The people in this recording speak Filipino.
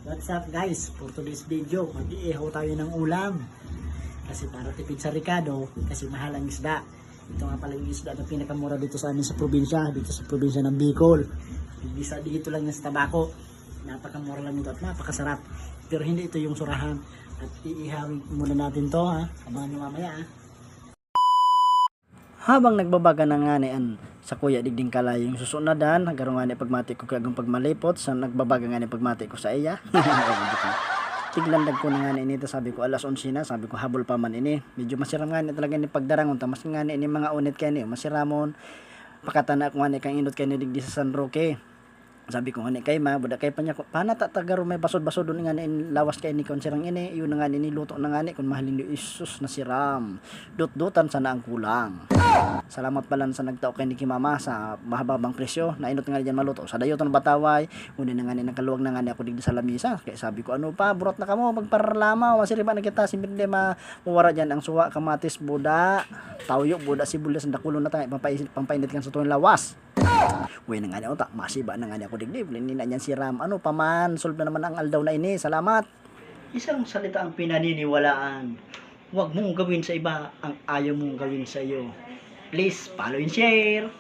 What's up guys? For today's video, mag-iihaw tayo ng ulam. Kasi para tipid sa Ricardo, kasi mahal ang isda. Ito nga pala yung isda na pinakamura dito sa amin sa probinsya, dito sa probinsya ng Bicol. Dito lang yung sa Tabaco. Napakamura lang ito at napakasarap. Pero hindi ito yung surahan. At iihawin muna natin to ha. Abangan nyo mamaya ha. Habang nagbabaga na nga niyan sa kuya digding kalay yung susunadan, hagaro nga ni pagmati ko kagang pagmalipot sa nagbabaga nga ni pagmati ko sa iya. Tiglandag ko na nga ni inito, sabi ko alas 11 na, sabi ko habol pa man ini. Medyo masiram nga ni talaga ni pagdarangon ta, mas nga ni ini mga unit kay ni masiramon. Pakatana ko nga ni kang inot kay ni digdi sa San Roque. Sabi ko nga ni kay ma, budak kay pa niya, pana tatagaro may basod-basod doon nga ni lawas kay ni konsirang ini, yun na nga ni niluto na nga ni kung mahalin ni Isus na siram. Dut-dutan sana ang kulang. Salamat pala sa nagtao kay ni Mama sa mahababang presyo. Nainot nga diyan maluto. Sa dayoton bataway, una na nga ni nakaluwag na nga ni ako digdi sa lamisa. Kaya sabi ko ano pa, burot na kamo magparlama, masiriba na kita simpre mawara diyan ang suwa, kamatis, buda, tawyo, buda, sibuyas, dakulo na tayo pampainit kan sa tuwing lawas. Uy na nga niya utak, masiba na nga niya ako digdi. Hindi na niyan si Ram. Ano paman, solve na naman ang aldaw na ini. Salamat. Isang salita ang pinaniniwalaan. Huwag mong gawin sa iba ang ayaw mong gawin sa iyo. Please follow and share.